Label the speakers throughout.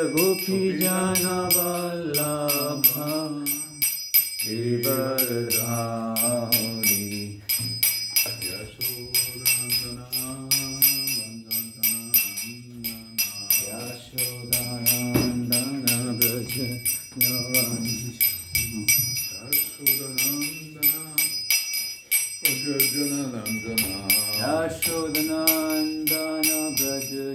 Speaker 1: Gopi Jana Vallabha Girivardhari Yashodanandana Braja Yashodanandana Braja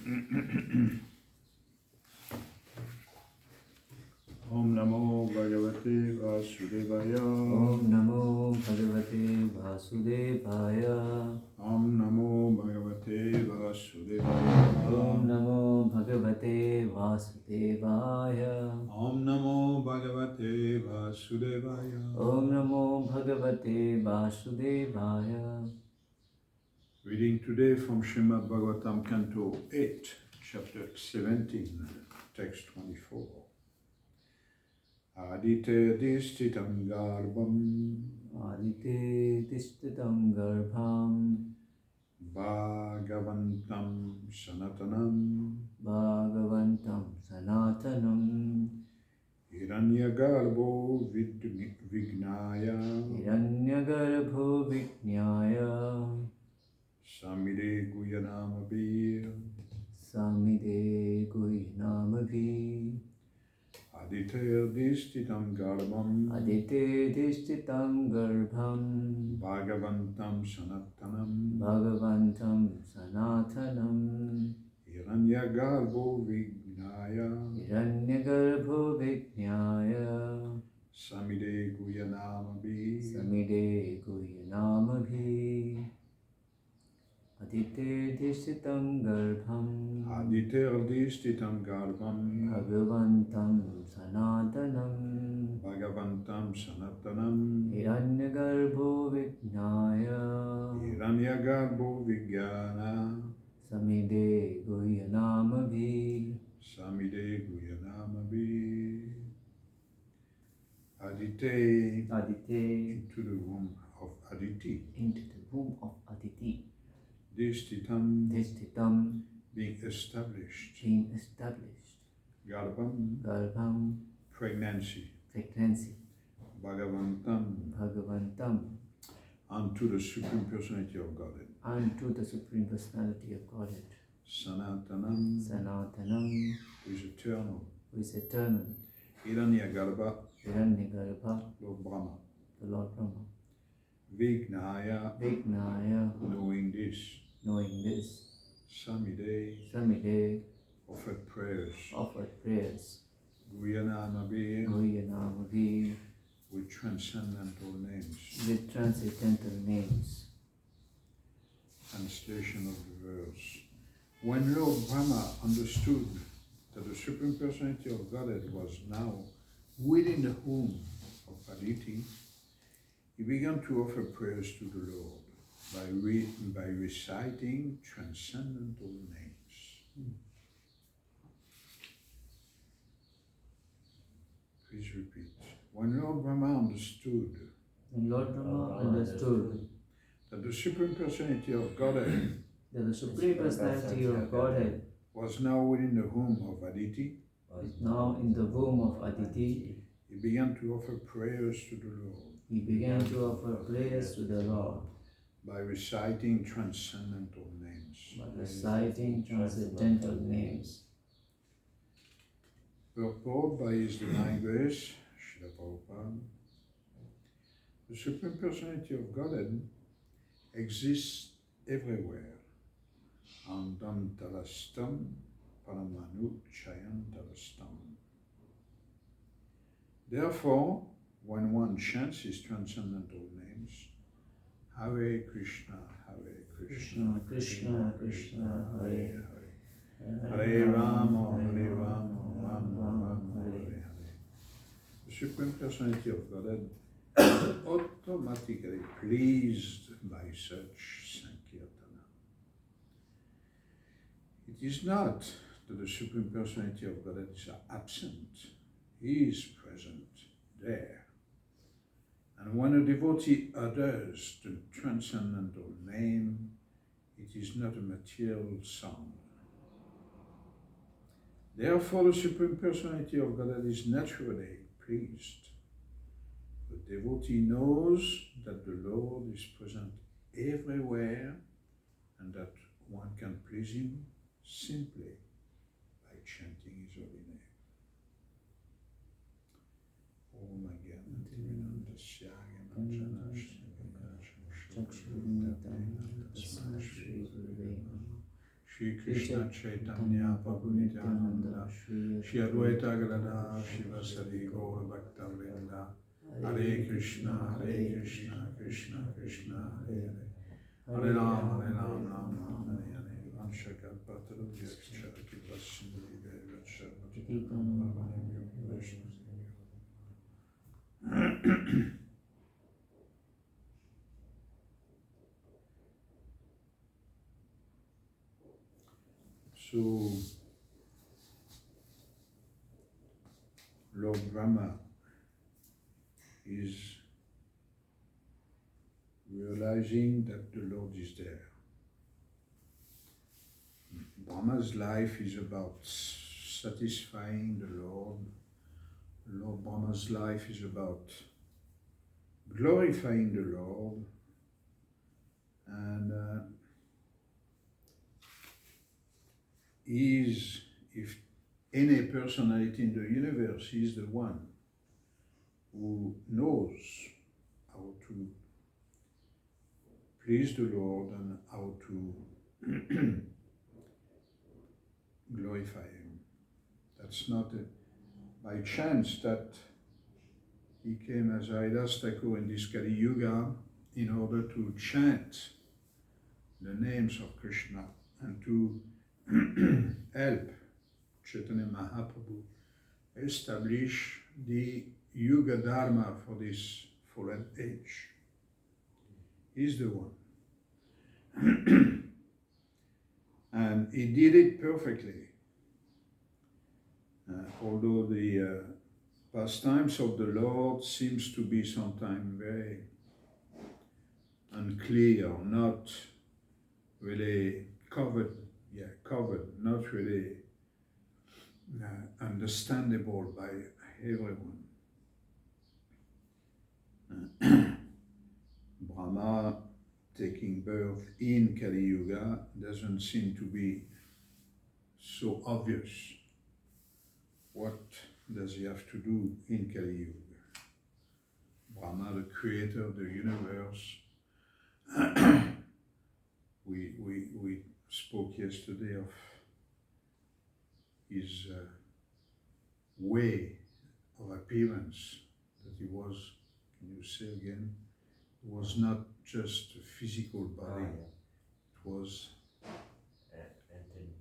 Speaker 1: Om Namo Bhagavate Vasudevaya.
Speaker 2: Om Namo Bhagavate Vasudevaya.
Speaker 1: Om Namo Bhagavate Vasudevaya.
Speaker 2: Om Namo Bhagavate Vasudevaya.
Speaker 1: Om Namo Bhagavate Vasudevaya.
Speaker 2: Om Namo Bhagavate Vasudevaya.
Speaker 1: Reading today from Srimad Bhagavatam, Canto 8, Chapter 17, Text 24. Adite distitam garbham.
Speaker 2: Adite Tishtitam Garbham.
Speaker 1: Bhagavantam Sanatanam.
Speaker 2: Bhagavantam Sanatanam.
Speaker 1: Hiranyagarbho Vignaya.
Speaker 2: Hiranyagarbho Vijnaya.
Speaker 1: Samide Guyanamabir.
Speaker 2: Samide Guyanamabhi.
Speaker 1: Adite distitam garbham.
Speaker 2: Adite Dishtitam Garbham.
Speaker 1: Bhagavantam Sanatanam.
Speaker 2: Bhagavantam Sanatanam.
Speaker 1: Hiranyagarbho Vignaya.
Speaker 2: Hiranyagarbho Vijnaya.
Speaker 1: Samide Guyanamabhi.
Speaker 2: Samide Guyanamabhi. Adite Dishtitam Garbham.
Speaker 1: Adite distitam garbham.
Speaker 2: Bhagavantam Sanatanam.
Speaker 1: Bhagavantam Sanatanam.
Speaker 2: Hiranyagarbho Vijnaya.
Speaker 1: Hiranyagarbho Vigyana.
Speaker 2: Samide Guyanamabhi.
Speaker 1: Samide Guyanamabhi. Adite,
Speaker 2: Adite,
Speaker 1: into the womb of Aditi.
Speaker 2: into the womb of Aditi.
Speaker 1: Dishtitam,
Speaker 2: Dishtitam,
Speaker 1: being established.
Speaker 2: being established.
Speaker 1: Garbham,
Speaker 2: Garbham,
Speaker 1: pregnancy.
Speaker 2: pregnancy.
Speaker 1: Bhagavantam,
Speaker 2: Bhagavantam,
Speaker 1: unto the Supreme Personality of Godhead.
Speaker 2: unto the Supreme Personality of Godhead.
Speaker 1: Sanatanam,
Speaker 2: Sanatanam,
Speaker 1: who is eternal.
Speaker 2: who is eternal.
Speaker 1: Hiranyagarbha,
Speaker 2: Hiranyagarbha,
Speaker 1: Lord Brahma.
Speaker 2: the Lord Brahma.
Speaker 1: Vignaya,
Speaker 2: Vijnaya,
Speaker 1: knowing this.
Speaker 2: knowing this.
Speaker 1: Samide,
Speaker 2: Samide,
Speaker 1: offered prayers.
Speaker 2: offered prayers.
Speaker 1: Guyanamabhi,
Speaker 2: Guyanamabhi,
Speaker 1: with transcendental names.
Speaker 2: with transcendental names.
Speaker 1: Translation of the verse. When Lord Brahma understood that the Supreme Personality of Godhead was now within the womb of Aditi, he began to offer prayers to the Lord by reciting transcendental names. Please repeat. When Lord Brahma understood
Speaker 2: When Lord Brahma understood
Speaker 1: that the Supreme Personality of Godhead
Speaker 2: that the Supreme Personality of Godhead
Speaker 1: was now within the womb of Aditi,
Speaker 2: is now in the womb of Aditi,
Speaker 1: he began to offer prayers to the Lord
Speaker 2: he began to offer prayers to the Lord
Speaker 1: by reciting transcendental names.
Speaker 2: by reciting transcendental names.
Speaker 1: Purport by His Divine Grace, Srila Prabhupada. The Supreme Personality of Godhead exists everywhere. Andam talastam paramanu chayam talastam. Therefore, when one chants his transcendental names, Hare Krishna, Hare Krishna,
Speaker 2: Krishna, Krishna, Hare
Speaker 1: Hare, Hare Rama, Hare Rama, Rama Rama, Hare Hare. The Supreme Personality of Godhead is automatically pleased by such Sankirtana. It is not that the Supreme Personality of Godhead is absent. He is present there. And when a devotee utters the transcendental name, it is not a material sound. Therefore, the Supreme Personality of Godhead is naturally pleased. The devotee knows that the Lord is present everywhere and that one can please Him simply by chanting His holy name. Om Shri Krishna Chaitanya Prabhu Nityananda, Shri Advaita Gadadhar Shivasari Gaura Bhakta Vrinda, Hare Krishna, Krishna Krishna, Hare Hare, Hare Ram, Ram Ram, Hare Hare, Vanshakapatru Vyakcha Kipasindri Vacha So, Lord Brahma is realizing that the Lord is there. Brahma's life is about satisfying the Lord. Lord Brahma's life is about glorifying the Lord, and is, if any personality in the universe, is the one who knows how to please the Lord and how to glorify Him. That's not by chance that he came as Haridas Thakur in this Kali Yuga in order to chant the names of Krishna and to help Chaitanya Mahaprabhu establish the Yuga Dharma for this fallen age. He's the one. And he did it perfectly. Although the pastimes of the Lord seems to be sometimes very unclear, not really covered, not really understandable by everyone. Brahma taking birth in Kali Yuga doesn't seem to be so obvious. What does he have to do in Kali Yuga? Brahma, the creator of the universe. We spoke yesterday of his way of appearance, that he was, can you say again, it was not just a physical body, it was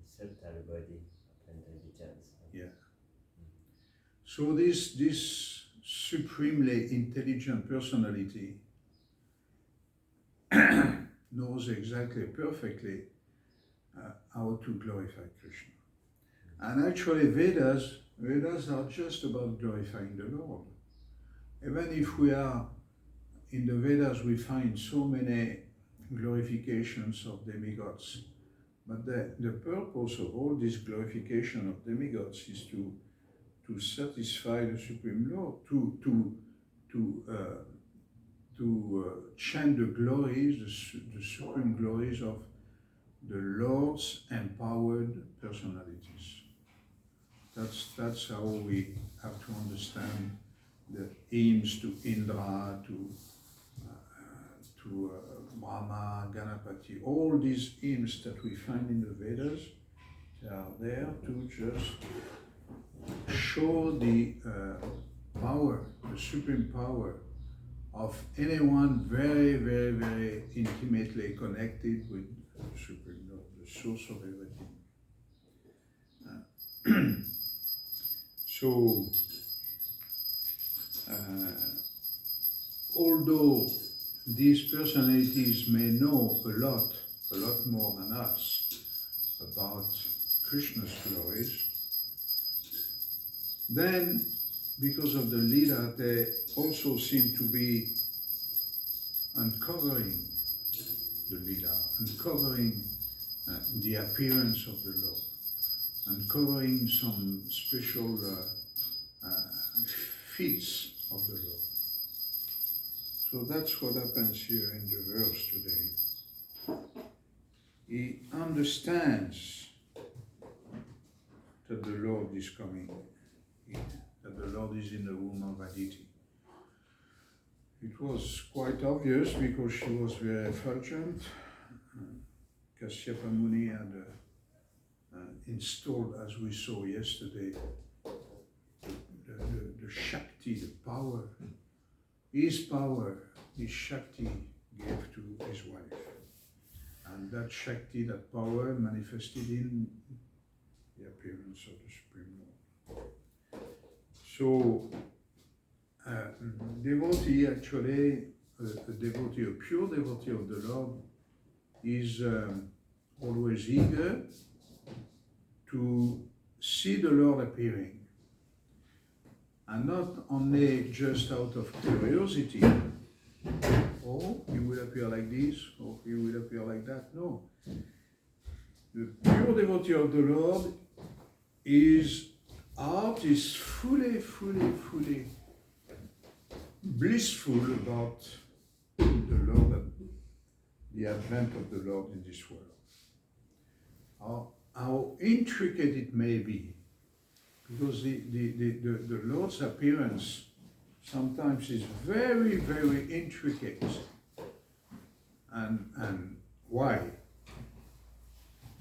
Speaker 3: subtle body of intelligence.
Speaker 1: Yeah. So this supremely intelligent personality knows exactly, perfectly how to glorify Krishna. And actually Vedas are just about glorifying the Lord. Even if we are, in the Vedas we find so many glorifications of demigods, but the purpose of all this glorification of demigods is to satisfy the Supreme Lord, to chant the glories, the supreme glories of the Lord's empowered personalities. That's how we have to understand the hymns to Indra, to Brahma, Ganapati. All these hymns that we find in the Vedas, they are there to just show the power, the supreme power of anyone very, very, very intimately connected with the Supreme Lord, the source of everything. So, although these personalities may know a lot more than us about Krishna's glories, then because of the Leela, they also seem to be uncovering the Leela, uncovering the appearance of the Lord, uncovering some special feats of the Lord. So that's what happens here in the verse today. He understands that the Lord is coming, that the Lord is in the womb of Aditi. It was quite obvious because she was very effulgent. Kasyapa Muni had installed, as we saw yesterday, the Shakti, the power, his power, his Shakti gave to his wife. And that Shakti, that power manifested in the appearance of the Supreme Lord. So, devotee actually, a devotee, a pure devotee of the Lord is always eager to see the Lord appearing. And not only just out of curiosity, oh, he will appear like this, or he will appear like that. No. The pure devotee of the Lord is heart is fully blissful about the Lord, the advent of the Lord in this world. How intricate it may be, because the Lord's appearance sometimes is very intricate. And why?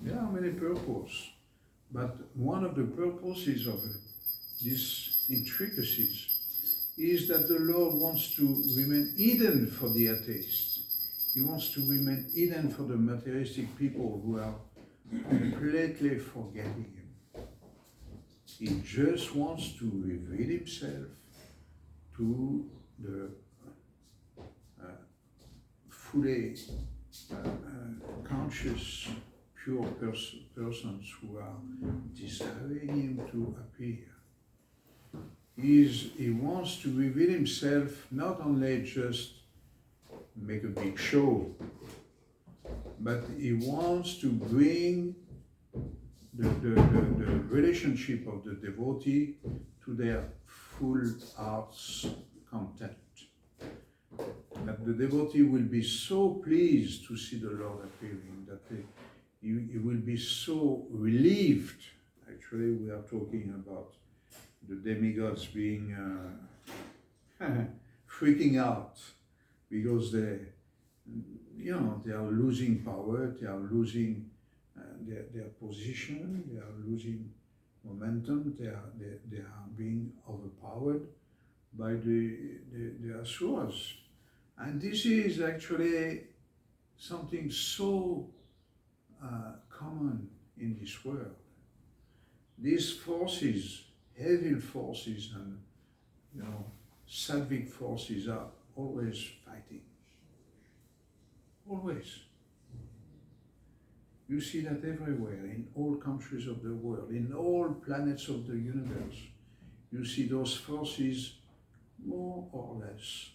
Speaker 1: There are many purposes, but one of the purposes of these intricacies is that the Lord wants to remain hidden for the atheist. He wants to remain hidden for the materialistic people who are completely forgetting Him. He just wants to reveal Himself to the fully conscious, pure persons who are desiring Him to appear. He wants to reveal Himself, not only just make a big show, but He wants to bring the relationship of the devotee to their full heart's content. That the devotee will be so pleased to see the Lord appearing, that he will be so relieved. Actually, we are talking about the demigods being freaking out because they are losing power, they are losing their position, they are losing momentum, they are being overpowered by the asuras. And this is actually something so common in this world. These forces, evil forces and sattvic forces are always fighting. Always. You see that everywhere, in all countries of the world, in all planets of the universe. You see those forces more or less.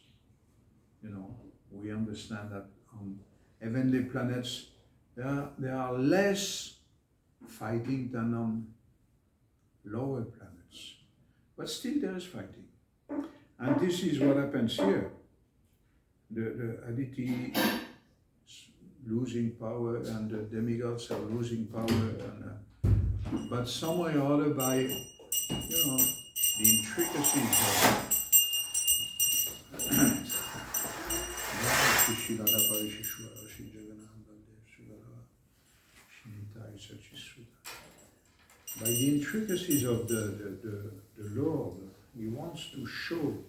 Speaker 1: We understand that on heavenly planets there are less fighting than on lower planets. But still there is fighting. And this is what happens here. The Aditi losing power and the demigods are losing power, but somewhere or other by the intricacies of by the intricacies of the Lord, He wants to show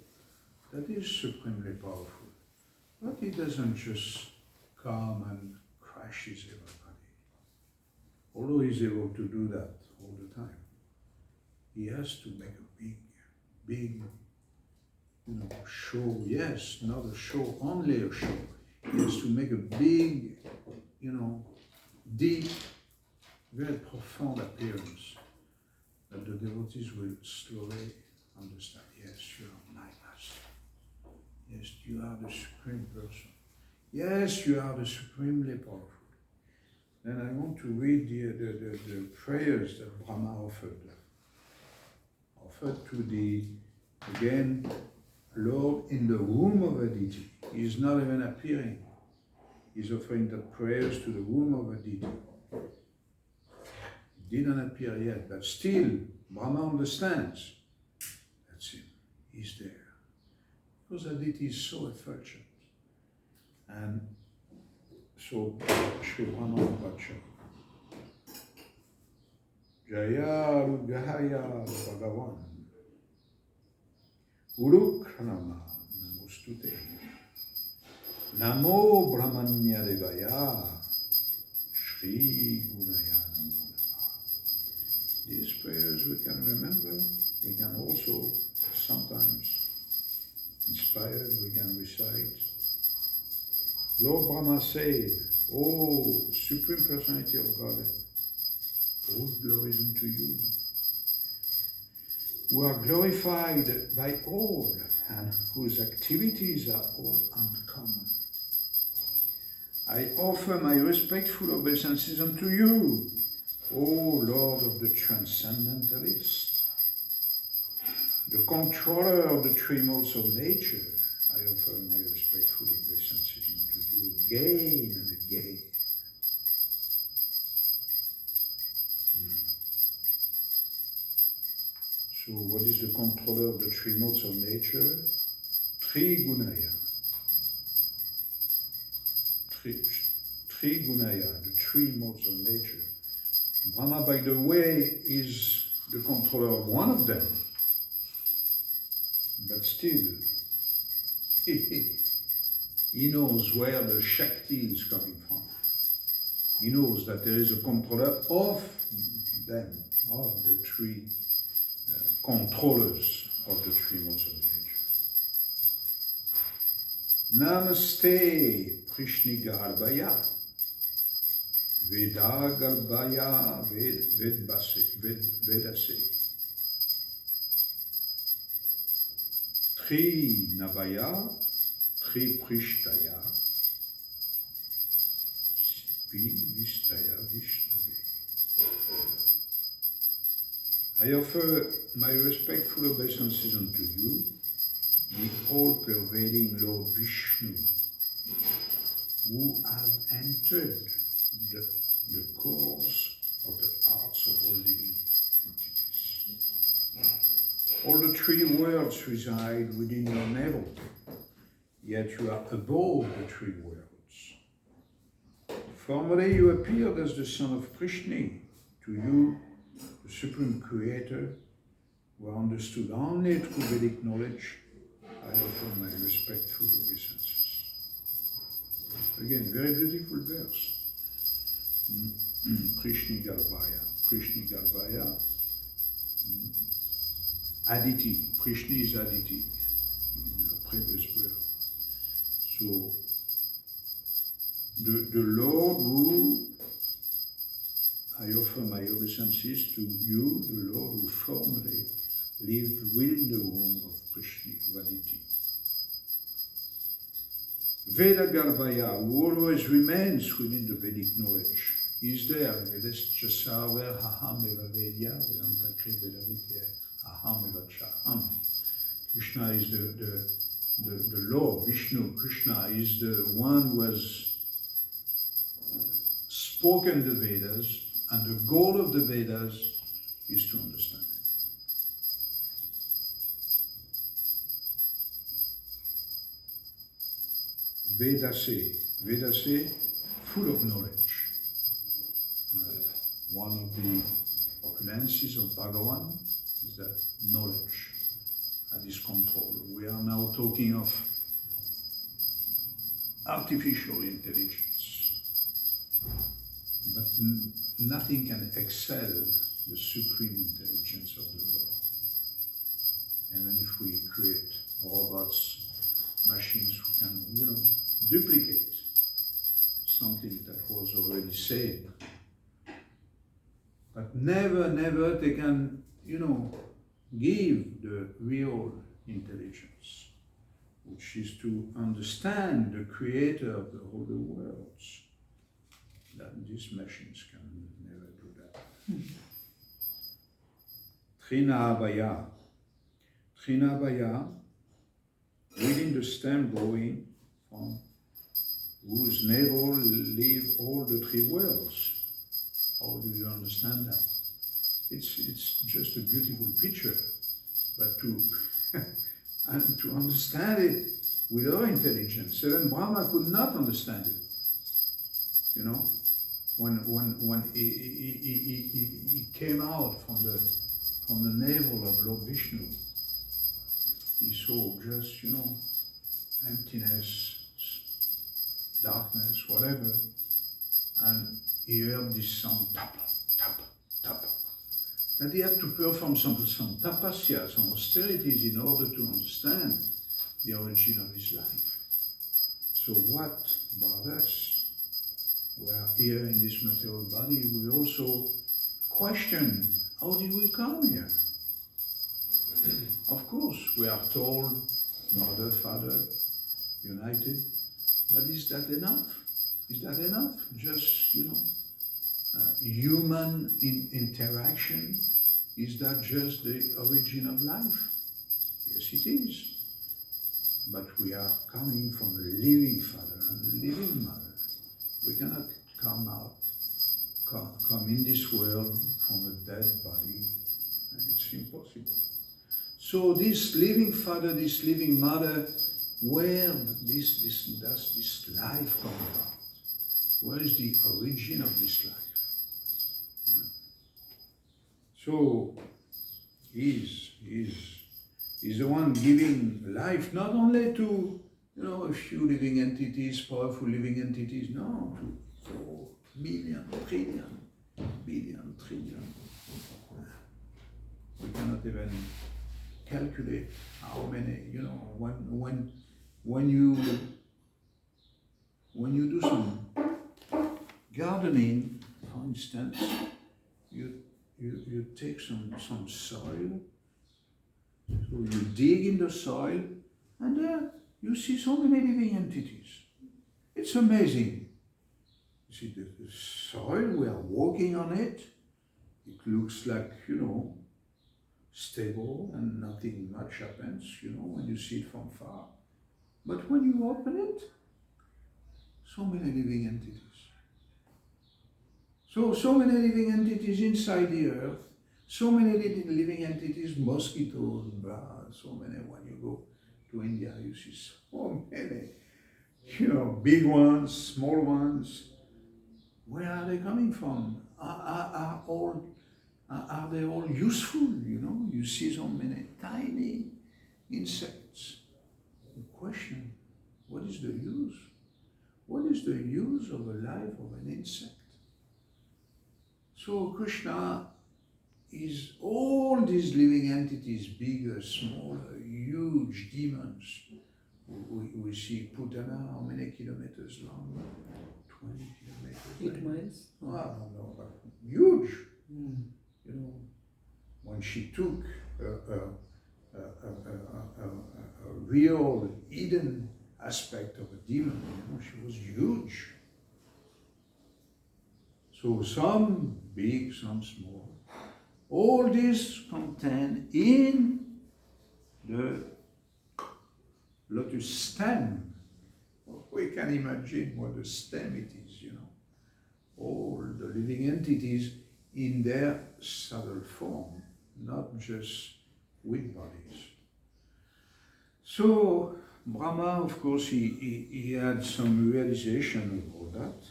Speaker 1: that He is supremely powerful. But He doesn't just come and crashes everybody. Although He's able to do that all the time, He has to make a big show. Yes, not a show, only a show. He has to make a big, deep, very profound appearance that the devotees will slowly understand. Yes, you are my master. Yes, you are the supreme person. Yes, you are the supremely powerful. Then I want to read the prayers that Brahma offered to the, again, Lord in the womb of Aditi. He is not even appearing. He is offering the prayers to the womb of Aditi. He didn't appear yet, but still, Brahma understands. That's him. He's there. Because Aditi is so effulgent. And so, Sri Brahma Vacha. Jaya Gahaya Bhagavan Urukhanama Namostute Namo Brahmanya Devaya Shri Gunaya Namo Namaha. These prayers we can remember, we can also sometimes inspired, we can recite. Lord Brahma said, O Supreme Personality of Godhead, all glories unto you, who are glorified by all and whose activities are all uncommon. I offer my respectful obeisances unto you, O Lord of the Transcendentalists, the controller of the three modes of nature. I offer my respectful obeisances unto you again and again. So what is the controller of the three modes of nature? Trigunaya. Trigunaya, the three modes of nature. Brahma, by the way, is the controller of one of them. But still, he knows where the Shakti is coming from. He knows that there is a controller of them, of the three controllers of the three modes of nature. Namaste Prishnigarbhaya Vedagarbhaya Vedase Tri Navaya Tri Prishtaya Sipi Vistaya Vishnave. I offer my respectful obeisances unto you, the all-pervading Lord Vishnu, who have entered the cores of the hearts of all living entities. All the three worlds reside within your navel, yet you are above the three worlds. Formerly you appeared as the son of Krishna. To you, the Supreme Creator, who are understood only through Vedic knowledge, I offer my respectful obeisances. Again, very beautiful verse. Prishni Garbhaya. Aditi. Prishni is Aditi in the previous verse. So, the Lord who I offer my obeisances to you, the Lord who formerly lived within the womb of Prishni, of Aditi. Veda Garbhaya, who always remains within the Vedic knowledge, is there. Vedascha sarver haham eva vedya, vedanta kri vedavite aham eva chaham. Krishna is the Lord, Vishnu. Krishna is the one who has spoken the Vedas, and the goal of the Vedas is to understand it. Vedase, full of knowledge. One of the opulences of Bhagavan is that knowledge at his control. We are now talking of artificial intelligence, but nothing can excel the supreme intelligence of the Lord. Even if we create robots, machines who can, duplicate something that was already said, but never they can, give the real intelligence, which is to understand the creator of all the worlds. That these machines can never do that. Trinabhaya, within the stem growing from whose navel live all the three worlds. How do you understand that? It's just a beautiful picture, but and to understand it with our intelligence, even Brahma could not understand it. When he came out from the navel of Lord Vishnu, he saw just, emptiness, darkness, whatever, and he heard this sound, tapa, tapa, tapa. That he had to perform some tapasya, some austerities in order to understand the origin of his life. So what about us? We are here in this material body, we also question, how did we come here? Of course, we are told, mother, father, united, but is that enough? Is that enough? Just, human interaction, is that just the origin of life? Yes, it is. But we are coming from a living father and a living mother. We cannot come in this world from a dead body. It's impossible. So this living father, this living mother, where does this life come about? Where is the origin of this life? So he's the one giving life not only to a few living entities, powerful living entities, no, to 4 million, trillion, billion, trillion. We cannot even calculate how many, when you do some gardening, for instance, you take some soil, so you dig in the soil, and there you see so many living entities. It's amazing. You see the soil, we are walking on it. It looks like, stable and nothing much happens, when you see it from far. But when you open it, so many living entities. So many living entities inside the earth, so many living entities, mosquitoes, so many. When you go to India, you see so many, big ones, small ones. Where are they coming from? Are they all useful? You see so many tiny insects. The question, what is the use? What is the use of a life of an insect? So Krishna is all these living entities, bigger, smaller, huge demons. We see Putana, how many kilometers long? 20 kilometers.
Speaker 2: 8 miles?
Speaker 1: I don't know, but huge. When she took a real hidden aspect of a demon, she was huge. So some big, some small. All this contained in the lotus stem. We can imagine what a stem it is, All the living entities in their subtle form, not just with bodies. So Brahma, of course, he had some realization of all that.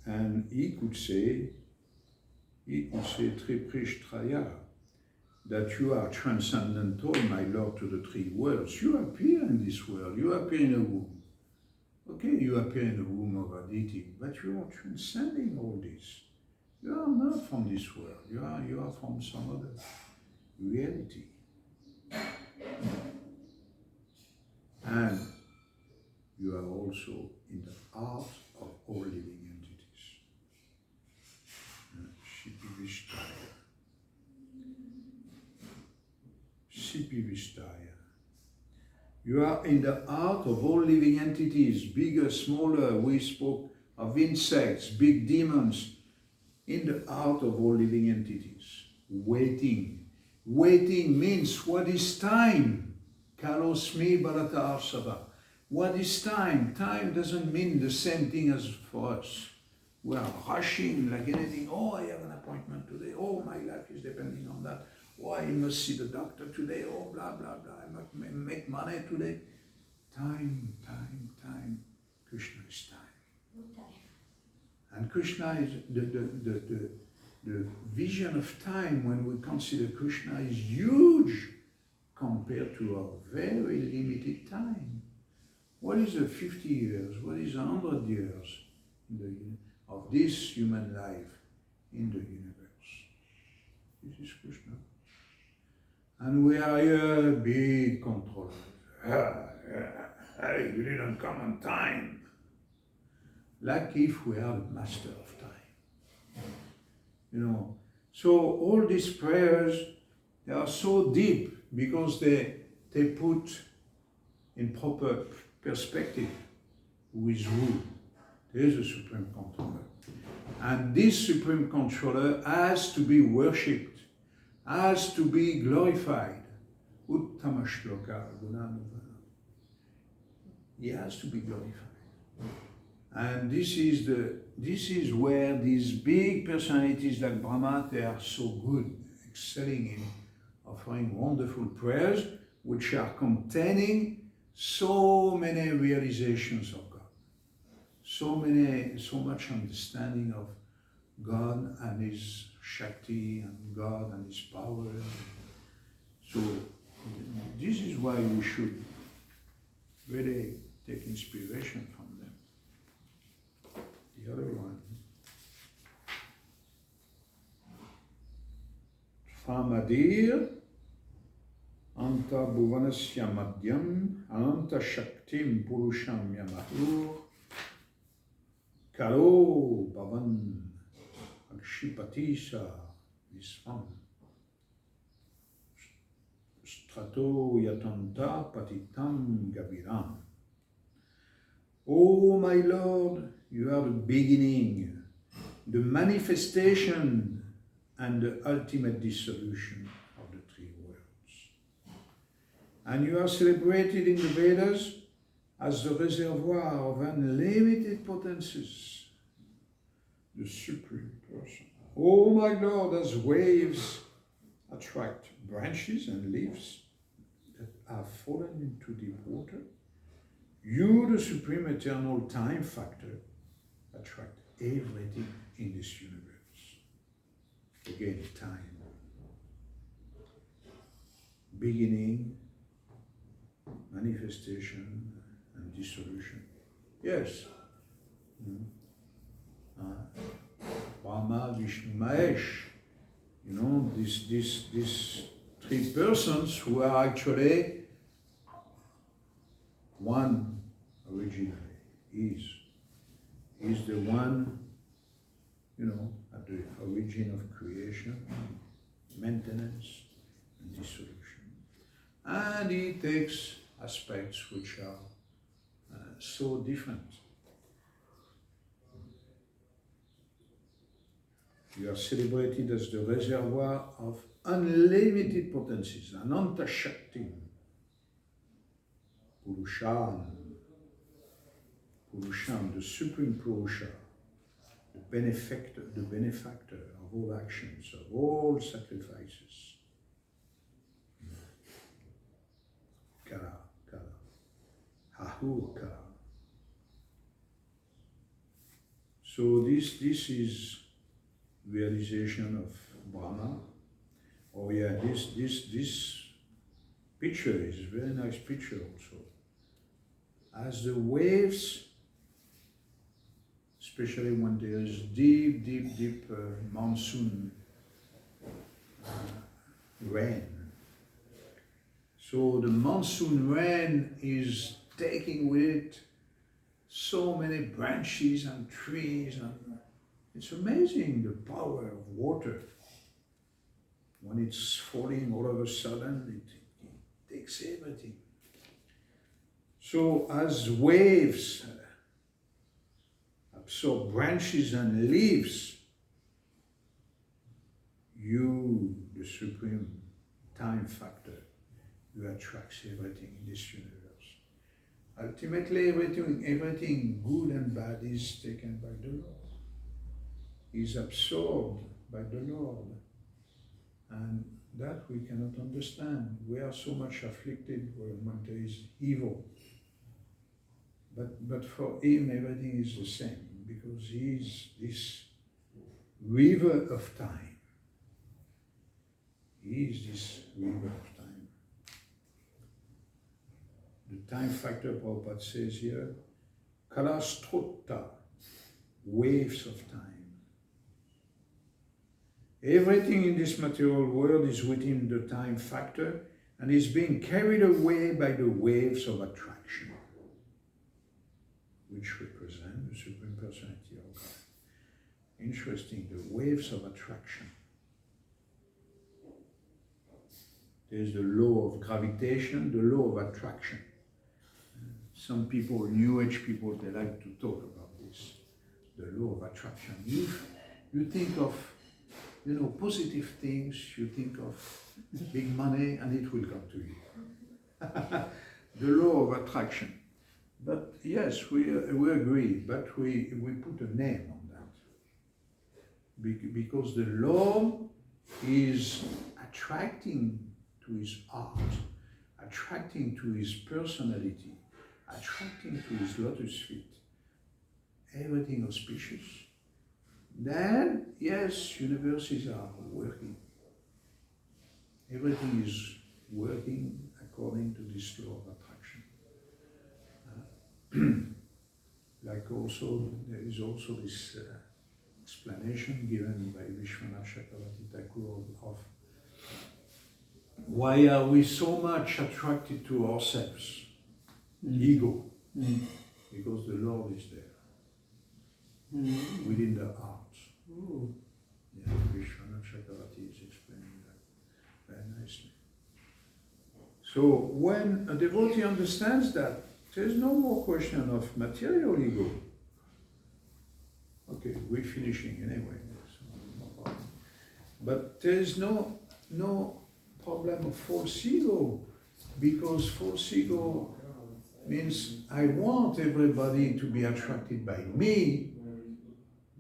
Speaker 1: And he could say Triprishtaya, that you are transcendental, my Lord, to the three worlds. You appear in this world, you appear in a womb. Okay, you appear in the womb of Aditi, but you are transcending all this. You are not from this world, you are from some other reality. And you are also in the heart of all living entities. Sipivistaya. You are in the heart of all living entities, bigger, smaller. We spoke of insects, big demons, in the heart of all living entities. Waiting. Waiting means what is time? Kalosmi Bharata Arsava. What is time? Time doesn't mean the same thing as for us. We are rushing like anything. Oh, I have an appointment today. Oh, my life is depending on that. Oh, I must see the doctor today. Oh, blah, blah, blah. I must make money today. Time, time, time. Krishna is time.
Speaker 4: No time.
Speaker 1: And And Krishna is the vision of time when we consider Krishna is huge compared to our very limited time. What is 50 years? What is 100 years of this human life in the universe? This is Krishna. And we are here big controllers. Hey, you didn't come on time. Like if we are the master of time. You know, so all these prayers, they are so deep because they put in proper perspective who is who. There is a Supreme Controller. And this Supreme Controller has to be worshipped, has to be glorified. Uttama shloka gunanuvana. He has to be glorified. And this is where these big personalities like Brahma, they are so good, excelling in offering wonderful prayers, which are containing so many realizations of God, so much understanding of God and His Shakti and God and His power. So this is why we should really take inspiration from them. The other one, Framadir Anta Bhuvanasya Madhyam Ananta Shaktim Purusham Yamahur Karo Bhavan Akshipatisa Visvam Strato Yatanta Patitam Gaviram. Oh my Lord, you are the beginning, the manifestation and the ultimate dissolution of the three worlds. And you are celebrated in the Vedas as the reservoir of unlimited potencies, the Supreme Person. Oh my Lord, as waves attract branches and leaves that have fallen into deep water, you, the Supreme Eternal Time Factor, attract everything in this universe. Again, time. Beginning, manifestation, and dissolution. Yes. Brahma, Vishnu, Mahesh. You know, these three persons who are actually one originally. Is the one, you know, at the origin of creation, maintenance, and dissolution. And he takes aspects which are so different. You are celebrated as the reservoir of unlimited potencies, Ananta Shakti, Purusham, the Supreme Purusha, the benefactor of all actions, of all sacrifices. Kara, Hahur Kara. So this is realization of Brahma. Oh yeah, this picture is a very nice picture also. As the waves, especially when there is deep monsoon rain. So the monsoon rain is taking with it so many branches and trees, and it's amazing the power of water. When it's falling all of a sudden, it takes everything. So as waves absorb branches and leaves, you, the Supreme Time Factor, you attract everything in this universe. Ultimately, everything good and bad is taken by the Lord. Is absorbed by the Lord. And that we cannot understand. We are so much afflicted when there is evil. But for Him, everything is the same, because he is this river of time. He is this river of time. The time factor, Prabhupada says here, Kalastrota, waves of time. Everything in this material world is within the time factor and is being carried away by the waves of attraction, which represent the Supreme Personality of God. Interesting, the waves of attraction. There's the law of gravitation, the law of attraction. Some people, New Age people, they like to talk about this, the law of attraction. If you think of, positive things, you think of big money, and it will come to you. The law of attraction. But yes, we agree, but we put a name on that. Because the Lord is attracting to his art, attracting to his personality, attracting to his lotus feet, everything auspicious. Then, yes, universes are working. Everything is working according to this law of attraction. Like also, there is also this explanation given by Vishwanath Chakravarti Thakur of why are we so much attracted to ourselves? Ego. Because the Lord is there, within the heart. Yeah, Vishwanath Chakravarti is explaining that very nicely. So when a devotee understands that, there's no more question of material ego. Okay, we're finishing anyway, so no problem. But there's no problem of false ego, because false ego means I want everybody to be attracted by me,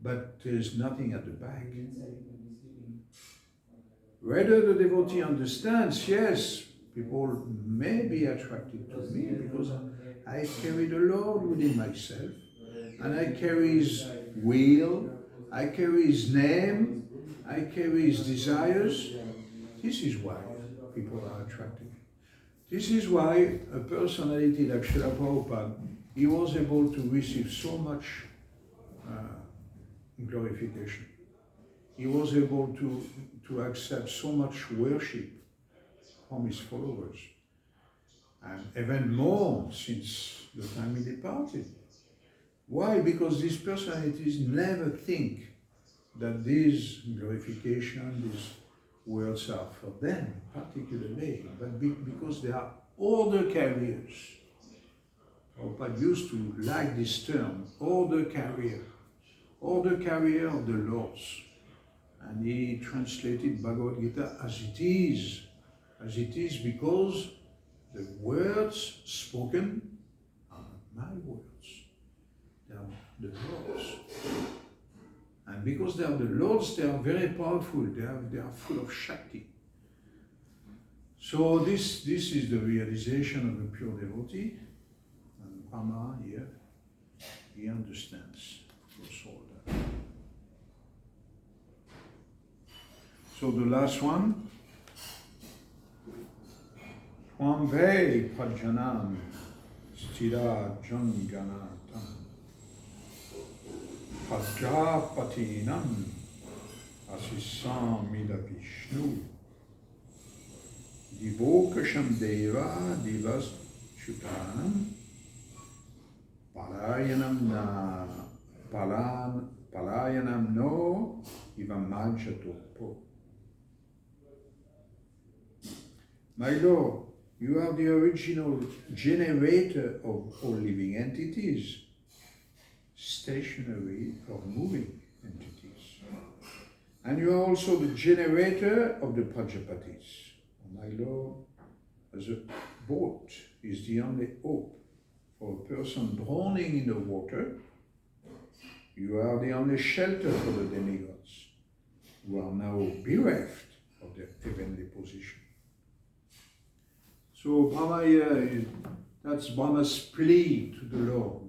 Speaker 1: but there's nothing at the back. Whether the devotee understands, yes, people may be attracted to me because I carry the Lord within myself, and I carry his will, I carry his name, I carry his desires. This is why people are attracted. This is why a personality like Srila Prabhupada, he was able to receive so much glorification. He was able to accept so much worship from his followers. And even more since the time he departed. Why? Because these personalities never think that these glorification, these words are for them particularly, but because they are order carriers. Prabhupada used to like this term, order carrier of the Lord's. And he translated Bhagavad Gita as it is because the words spoken are not my words, they are the Lord's. And because they are the Lord's, they are very powerful, they are full of Shakti. So this is the realization of a pure devotee, and Brahma here, he understands all that. So the last one, Swamve Prajanam Stira Janganatam Prajapatinam Asisamida Vishnu Divokasham Deva Divas Chutanam Palayanam no Ivamajatopo. My Lord, you are the original generator of all living entities, stationary or moving entities. And you are also the generator of the Prajapatis. My Lord, as a boat is the only hope for a person drowning in the water, you are the only shelter for the demigods, who are now bereft of their heavenly position. So Brahma here, that's Brahma's plea to the Lord.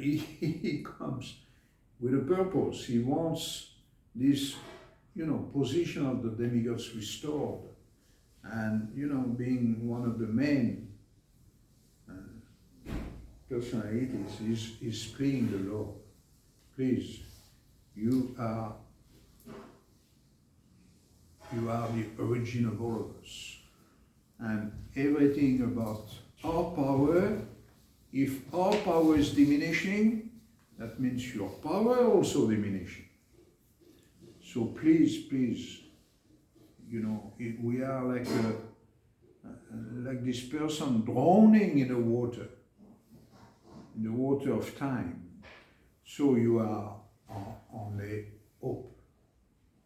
Speaker 1: He comes with a purpose. He wants this, position of the demigods restored, and being one of the main personalities is pleading the Lord. Please, you are the origin of all of us, and everything about our power. If our power is diminishing, that means your power also diminishing. So please, we are like this person drowning in the water of time. So you are on the hope.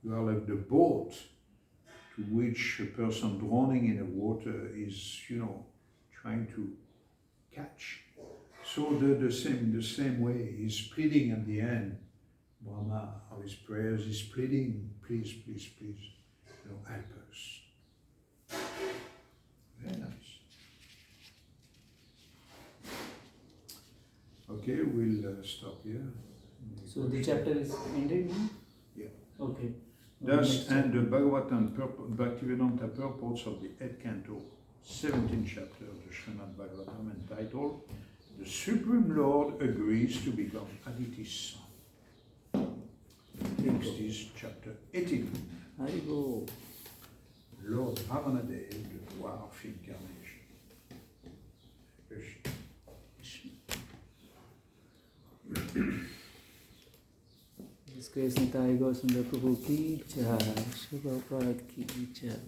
Speaker 1: You are like the boat to which a person drowning in the water is, trying to catch. So the same way, he's pleading at the end. Brahma, of his prayers, is pleading, please, help us. Very nice. Okay, we'll stop here.
Speaker 2: So the chapter is ended now?
Speaker 1: Yeah.
Speaker 2: Okay.
Speaker 1: Thus end the Bhagavatam Bhaktivedanta purports of the 8th canto, 17th chapter of the Srimad Bhagavatam, entitled The Supreme Lord Agrees to Become Aditi's Son. Next is chapter 18.
Speaker 2: Haribo.
Speaker 1: Lord Ramanadev, the dwarf incarnation. Krishna.
Speaker 2: HG Nitai Gaursundar Prabhu ki jai, Shri Prabhupada ki jai.